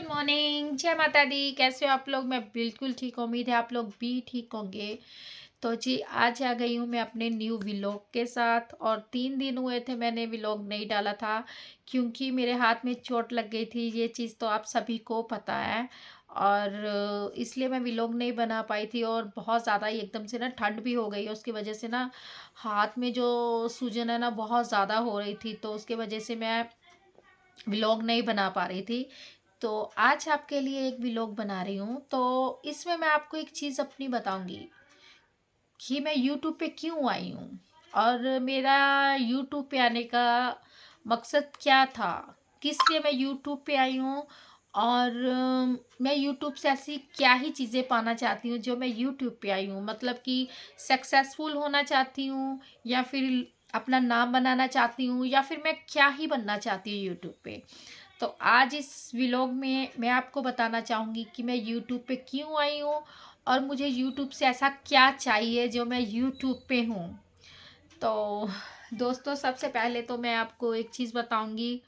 Good morning, जय माता दी। कैसे हो आप लोग? मैं बिल्कुल ठीक हूँ, उम्मीद है आप लोग भी ठीक होंगे। तो जी, आज आ गई हूँ मैं अपने न्यू व्लॉग के साथ। और 3 दिन हुए थे मैंने व्लॉग नहीं डाला था, क्योंकि मेरे हाथ में चोट लग गई थी। ये चीज़ तो आप सभी को पता है। और इसलिए मैं व्लॉग नहीं बना पाई थी। और बहुत ज़्यादा ही एकदम से ना ठंड भी हो गई है, उसकी वजह से ना हाथ में जो सूजन है ना बहुत ज़्यादा हो रही थी, तो उसके वजह से मैं व्लॉग नहीं बना पा रही थी। तो आज आपके लिए एक व्लॉग बना रही हूँ। तो इसमें मैं आपको एक चीज़ अपनी बताऊंगी कि मैं यूट्यूब पे क्यों आई हूँ, और मेरा यूट्यूब पे आने का मकसद क्या था, किस लिए मैं यूट्यूब पे आई हूँ। और मैं यूट्यूब से ऐसी क्या ही चीज़ें पाना चाहती हूँ जो मैं यूट्यूब पे आई हूँ। मतलब कि सक्सेसफुल होना चाहती हूँ, या फिर अपना नाम बनाना चाहती हूँ, या फिर मैं क्या ही बनना चाहती हूँ यूट्यूब पे। तो आज इस व्लॉग में मैं आपको बताना चाहूँगी कि मैं यूट्यूब पे क्यों आई हूँ, और मुझे यूट्यूब से ऐसा क्या चाहिए जो मैं यूट्यूब पे हूँ। तो दोस्तों, सबसे पहले तो मैं आपको एक चीज़ बताऊँगी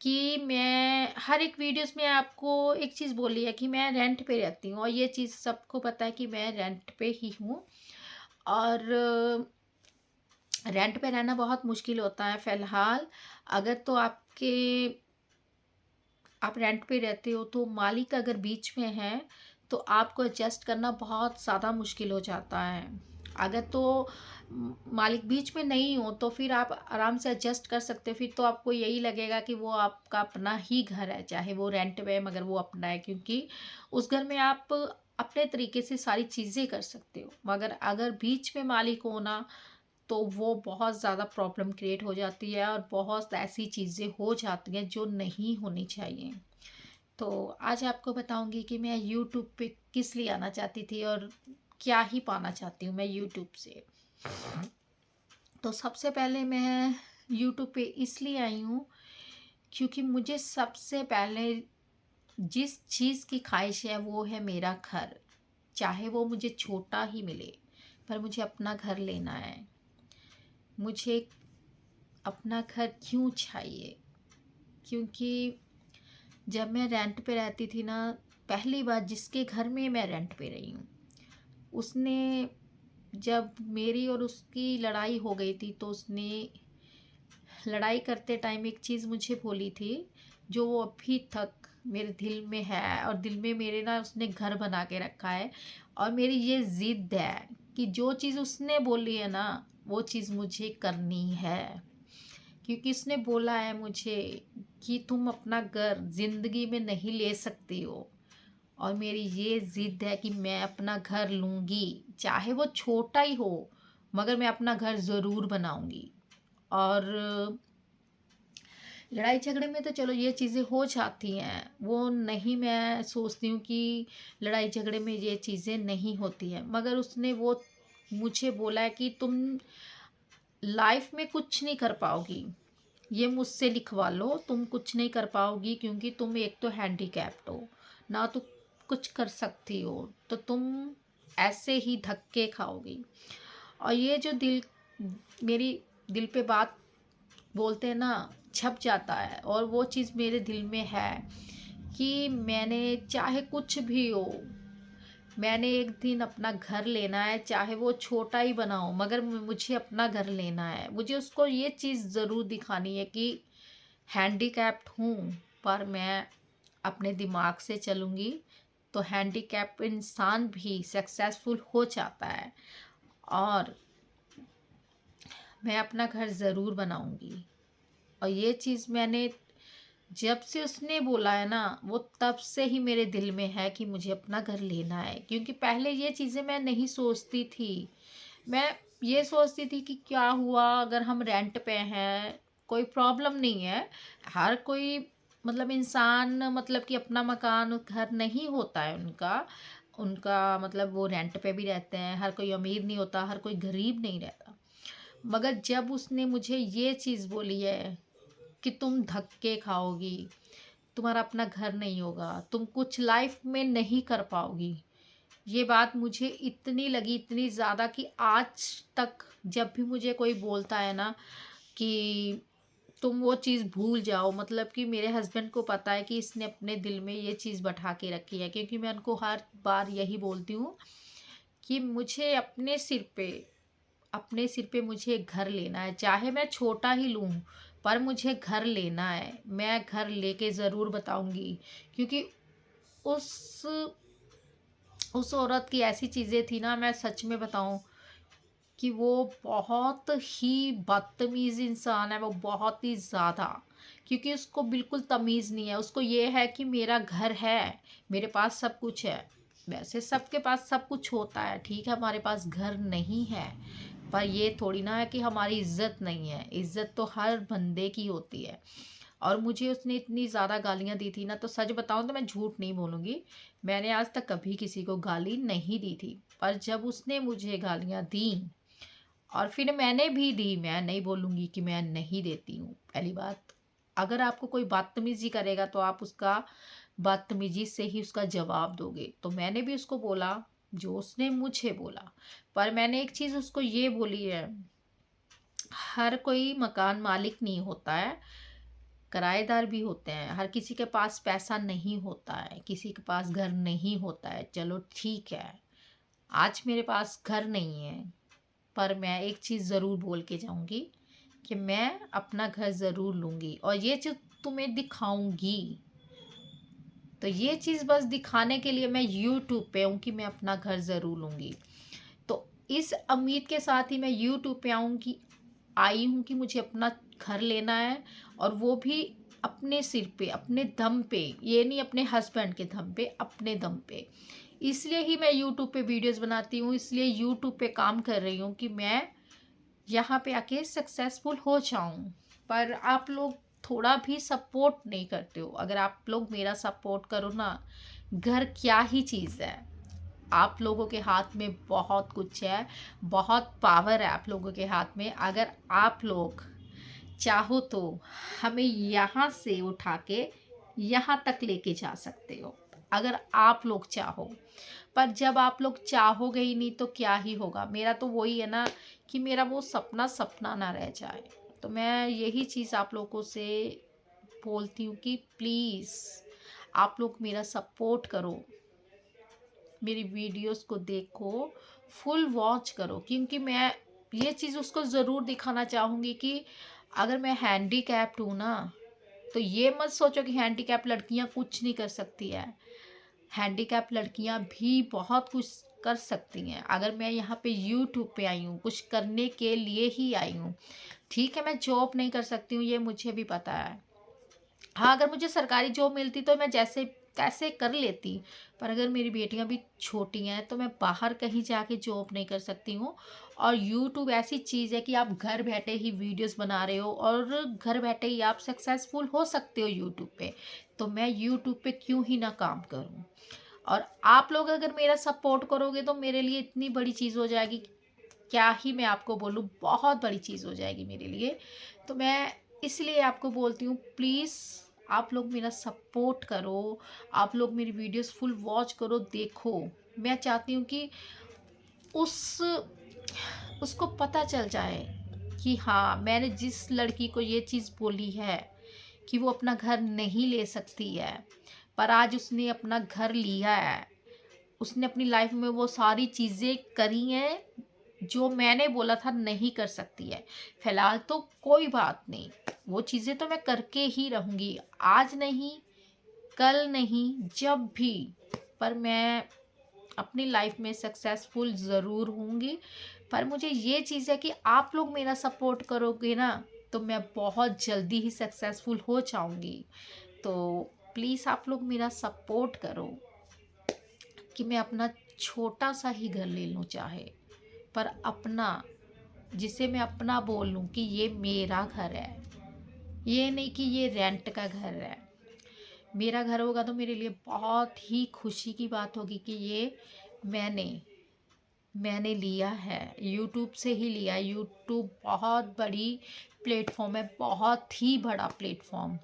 कि मैं हर एक वीडियोस में आपको एक चीज़ बोली है कि मैं रेंट पे रहती हूँ, और ये चीज़ सबको पता है कि मैं रेंट पे ही हूँ। और रेंट पे रहना बहुत मुश्किल होता है फ़िलहाल। अगर तो आप रेंट पे रहते हो, तो मालिक अगर बीच में है तो आपको एडजस्ट करना बहुत ज़्यादा मुश्किल हो जाता है। अगर तो मालिक बीच में नहीं हो तो फिर आप आराम से एडजस्ट कर सकते हो। फिर तो आपको यही लगेगा कि वो आपका अपना ही घर है, चाहे वो रेंट पे है मगर वो अपना है, क्योंकि उस घर में आप अपने तरीके से सारी चीज़ें कर सकते हो। मगर अगर बीच में मालिक हो ना, तो वो बहुत ज़्यादा प्रॉब्लम क्रिएट हो जाती है, और बहुत ऐसी चीज़ें हो जाती हैं जो नहीं होनी चाहिए। तो आज आपको बताऊंगी कि मैं यूट्यूब पे किस लिए आना चाहती थी, और क्या ही पाना चाहती हूँ मैं यूट्यूब से। तो सबसे पहले मैं यूट्यूब पे इसलिए आई हूँ क्योंकि मुझे सबसे पहले जिस चीज़ की ख्वाहिश है वो है मेरा घर। चाहे वो मुझे छोटा ही मिले, पर मुझे अपना घर लेना है। मुझे अपना घर क्यों चाहिए? क्योंकि जब मैं रेंट पे रहती थी ना, पहली बार जिसके घर में मैं रेंट पे रही हूँ, उसने, जब मेरी और उसकी लड़ाई हो गई थी, तो उसने लड़ाई करते टाइम एक चीज़ मुझे बोली थी, जो वो अभी तक मेरे दिल में है। और दिल में मेरे ना उसने घर बना के रखा है। और मेरी ये ज़िद है कि जो चीज़ उसने बोली है ना, वो चीज़ मुझे करनी है। क्योंकि उसने बोला है मुझे कि तुम अपना घर ज़िंदगी में नहीं ले सकती हो। और मेरी ये ज़िद है कि मैं अपना घर लूँगी, चाहे वो छोटा ही हो, मगर मैं अपना घर ज़रूर बनाऊँगी। और लड़ाई झगड़े में तो चलो ये चीज़ें हो जाती हैं, वो नहीं, मैं सोचती हूँ कि लड़ाई झगड़े में ये चीज़ें नहीं होती हैं। मगर उसने वो मुझे बोला है कि तुम लाइफ में कुछ नहीं कर पाओगी, ये मुझसे लिखवा लो, तुम कुछ नहीं कर पाओगी, क्योंकि तुम एक तो हैंडीकैप्ड हो ना, तो कुछ कर सकती हो, तो तुम ऐसे ही धक्के खाओगी। और ये जो दिल, मेरी दिल पे बात बोलते हैं ना, छप जाता है। और वो चीज़ मेरे दिल में है कि मैंने, चाहे कुछ भी हो, मैंने एक दिन अपना घर लेना है, चाहे वो छोटा ही बनाओ, मगर मुझे अपना घर लेना है। मुझे उसको ये चीज़ ज़रूर दिखानी है कि हैंडीकैप्ड हूँ, पर मैं अपने दिमाग से चलूँगी, तो हैंडीकैप इंसान भी सक्सेसफुल हो जाता है। और मैं अपना घर ज़रूर बनाऊँगी। और ये चीज़ मैंने, जब से उसने बोला है ना, वो तब से ही मेरे दिल में है कि मुझे अपना घर लेना है। क्योंकि पहले ये चीज़ें मैं नहीं सोचती थी। मैं ये सोचती थी कि क्या हुआ अगर हम रेंट पे हैं, कोई प्रॉब्लम नहीं है। हर कोई, मतलब इंसान, मतलब कि अपना मकान घर नहीं होता है उनका। उनका मतलब वो रेंट पे भी रहते हैं। हर कोई अमीर नहीं होता, हर कोई गरीब नहीं रहता। मगर जब उसने मुझे ये चीज़ बोली है कि तुम धक्के खाओगी, तुम्हारा अपना घर नहीं होगा, तुम कुछ लाइफ में नहीं कर पाओगी, ये बात मुझे इतनी लगी, इतनी ज़्यादा, कि आज तक जब भी मुझे कोई बोलता है ना कि तुम वो चीज़ भूल जाओ। मतलब कि मेरे हस्बैंड को पता है कि इसने अपने दिल में ये चीज़ बैठा के रखी है, क्योंकि मैं उनको हर बार यही बोलती हूँ कि मुझे अपने सिर पे मुझे एक घर लेना है, चाहे मैं छोटा ही लूँ, पर मुझे घर लेना है। मैं घर लेके ज़रूर बताऊंगी, क्योंकि उस उस औरत की ऐसी चीज़ें थी ना, मैं सच में बताऊं कि वो बहुत ही बदतमीज़ इंसान है, वो बहुत ही ज़्यादा। क्योंकि उसको बिल्कुल तमीज़ नहीं है, उसको ये है कि मेरा घर है, मेरे पास सब कुछ है। वैसे सबके पास सब कुछ होता है, ठीक है, हमारे पास घर नहीं है, पर ये थोड़ी ना है कि हमारी इज्जत नहीं है। इज्जत तो हर बंदे की होती है। और मुझे उसने इतनी ज़्यादा गालियाँ दी थी ना, तो सच बताऊँ तो मैं झूठ नहीं बोलूँगी, मैंने आज तक कभी किसी को गाली नहीं दी थी। पर जब उसने मुझे गालियाँ दी और फिर मैंने भी दी, मैं नहीं बोलूँगी कि मैं नहीं देती हूँ। पहली बात, अगर आपको कोई बदतमीज़ी करेगा तो आप उसका बदतमीज़ी से ही उसका जवाब दोगे। तो मैंने भी उसको बोला जो उसने मुझे बोला। पर मैंने एक चीज़ उसको ये बोली है, हर कोई मकान मालिक नहीं होता है, किराएदार भी होते हैं। हर किसी के पास पैसा नहीं होता है, किसी के पास घर नहीं होता है। चलो ठीक है, आज मेरे पास घर नहीं है, पर मैं एक चीज़ ज़रूर बोल के जाऊंगी कि मैं अपना घर ज़रूर लूँगी, और ये चीज़ तुम्हें दिखाऊंगी। तो ये चीज़ बस दिखाने के लिए मैं यूट्यूब पे हूँ कि मैं अपना घर ज़रूर लूँगी। तो इस उम्मीद के साथ ही मैं यूट्यूब पे आई हूँ कि मुझे अपना घर लेना है, और वो भी अपने सिर पे, अपने दम पे। ये नहीं अपने हस्बैंड के दम पे, अपने दम पे। इसलिए ही मैं यूट्यूब पे वीडियोस बनाती हूँ, इसलिए यूट्यूब पे काम कर रही हूँ कि मैं यहाँ पे आके सक्सेसफुल हो जाऊँ। पर आप लोग थोड़ा भी सपोर्ट नहीं करते हो। अगर आप लोग मेरा सपोर्ट करो ना, घर क्या ही चीज़ है। आप लोगों के हाथ में बहुत कुछ है, बहुत पावर है आप लोगों के हाथ में। अगर आप लोग चाहो तो हमें यहाँ से उठा के यहाँ तक लेके जा सकते हो, अगर आप लोग चाहो। पर जब आप लोग चाहोगे ही नहीं तो क्या ही होगा। मेरा तो वही है ना कि मेरा वो सपना सपना ना रह जाए। तो मैं यही चीज़ आप लोगों से बोलती हूँ कि प्लीज़ आप लोग मेरा सपोर्ट करो, मेरी वीडियोस को देखो, फुल वॉच करो। क्योंकि मैं ये चीज़ उसको ज़रूर दिखाना चाहूँगी कि अगर मैं हैंडीकैप्ड हूँ ना, तो ये मत सोचो कि हैंडीकैप लड़कियाँ कुछ नहीं कर सकती है। हैंडीकैप लड़कियां भी बहुत कुछ कर सकती हैं। अगर मैं यहाँ पे यूट्यूब पे आई हूँ, कुछ करने के लिए ही आई हूँ। ठीक है, मैं जॉब नहीं कर सकती हूँ, ये मुझे भी पता है। हाँ, अगर मुझे सरकारी जॉब मिलती तो मैं जैसे तैसे कर लेती। पर अगर मेरी बेटियां भी छोटी हैं तो मैं बाहर कहीं जाके जॉब नहीं कर सकती हूँ। और यूट्यूब ऐसी चीज़ है कि आप घर बैठे ही वीडियोस बना रहे हो, और घर बैठे ही आप सक्सेसफुल हो सकते हो यूट्यूब पे। तो मैं यूट्यूब पे क्यों ही ना काम करूँ। और आप लोग अगर मेरा सपोर्ट करोगे तो मेरे लिए इतनी बड़ी चीज़ हो जाएगी, क्या ही मैं आपको बोलूँ, बहुत बड़ी चीज़ हो जाएगी मेरे लिए। तो मैं इसलिए आपको बोलती हूँ, प्लीज़ आप लोग मेरा सपोर्ट करो, आप लोग मेरी वीडियोस फुल वॉच करो, देखो। मैं चाहती हूँ कि उस उसको पता चल जाए कि हाँ, मैंने जिस लड़की को ये चीज़ बोली है कि वो अपना घर नहीं ले सकती है, पर आज उसने अपना घर लिया है। उसने अपनी लाइफ में वो सारी चीज़ें करी हैं जो मैंने बोला था नहीं कर सकती है। फिलहाल तो कोई बात नहीं, वो चीज़ें तो मैं करके ही रहूँगी, आज नहीं, कल नहीं, जब भी। पर मैं अपनी लाइफ में सक्सेसफुल ज़रूर होंगी। पर मुझे ये चीज़ है कि आप लोग मेरा सपोर्ट करोगे ना, तो मैं बहुत जल्दी ही सक्सेसफुल हो जाऊँगी। तो प्लीज़ आप लोग मेरा सपोर्ट करो कि मैं अपना छोटा सा ही घर ले लूँ चाहे, पर अपना, जिसे मैं अपना बोल लूँ कि ये मेरा घर है। ये नहीं कि ये रेंट का घर है। मेरा घर होगा तो मेरे लिए बहुत ही खुशी की बात होगी कि ये मैंने मैंने लिया है, यूट्यूब से ही लिया है। यूट्यूब बहुत बड़ी प्लेटफॉर्म है, बहुत ही बड़ा प्लेटफॉर्म।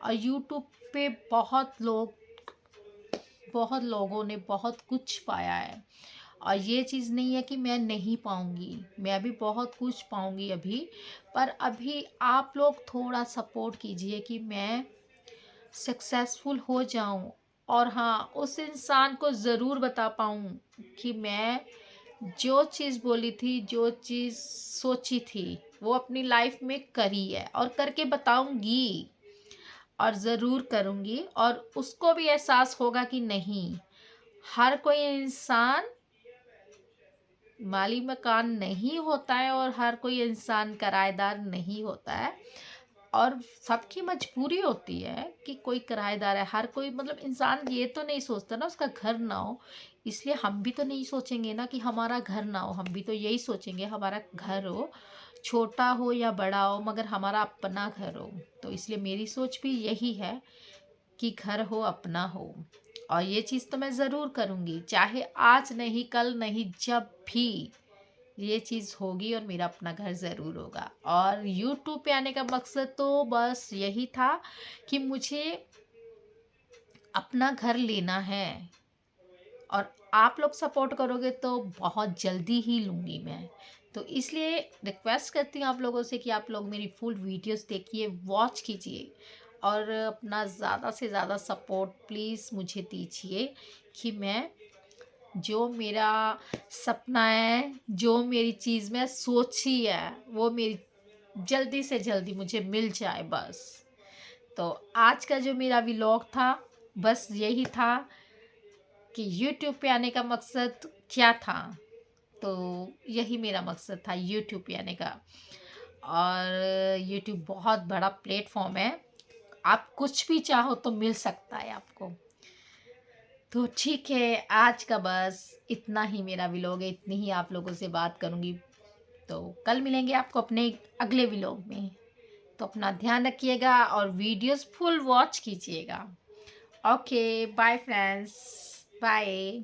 और यूट्यूब पे बहुत लोगों ने बहुत कुछ पाया है। और ये चीज़ नहीं है कि मैं नहीं पाऊँगी, मैं भी बहुत कुछ पाऊँगी अभी। पर अभी आप लोग थोड़ा सपोर्ट कीजिए कि मैं सक्सेसफुल हो जाऊँ, और हाँ, उस इंसान को ज़रूर बता पाऊँ कि मैं जो चीज़ बोली थी, जो चीज़ सोची थी, वो अपनी लाइफ में करी है और करके बताऊँगी, और ज़रूर करूँगी। और उसको भी एहसास होगा कि नहीं, हर कोई इंसान माली मकान नहीं होता है और हर कोई इंसान किराएदार नहीं होता है। और सबकी मजबूरी होती है कि कोई किराएदार है, हर कोई मतलब इंसान ये तो नहीं सोचता ना उसका घर ना हो। इसलिए हम भी तो नहीं सोचेंगे ना कि हमारा घर ना हो, हम भी तो यही सोचेंगे हमारा घर हो, छोटा हो या बड़ा हो, मगर हमारा अपना घर हो। तो इसलिए मेरी सोच भी यही है कि घर हो, अपना हो। और ये चीज़ तो मैं ज़रूर करूँगी, चाहे आज नहीं, कल नहीं, जब भी ये चीज़ होगी, और मेरा अपना घर ज़रूर होगा। और यूट्यूब पे आने का मकसद तो बस यही था कि मुझे अपना घर लेना है, और आप लोग सपोर्ट करोगे तो बहुत जल्दी ही लूँगी मैं। तो इसलिए रिक्वेस्ट करती हूँ आप लोगों से कि आप लोग मेरी फुल वीडियोस देखिए, वॉच कीजिए, और अपना ज़्यादा से ज़्यादा सपोर्ट प्लीज़ मुझे दीजिए कि मैं जो मेरा सपना है, जो मेरी चीज़ मैं सोची है, वो मेरी जल्दी से जल्दी मुझे मिल जाए बस। तो आज का जो मेरा व्लॉग था, बस यही था कि यूट्यूब पे आने का मकसद क्या था। तो यही मेरा मकसद था यूट्यूब पे आने का। और यूट्यूब बहुत बड़ा प्लेटफॉर्म है, आप कुछ भी चाहो तो मिल सकता है आपको। तो ठीक है, आज का बस इतना ही मेरा व्लॉग है, इतनी ही आप लोगों से बात करूँगी। तो कल मिलेंगे आपको अपने अगले व्लॉग में। तो अपना ध्यान रखिएगा और वीडियोस फुल वॉच कीजिएगा। Okay, bye friends, bye.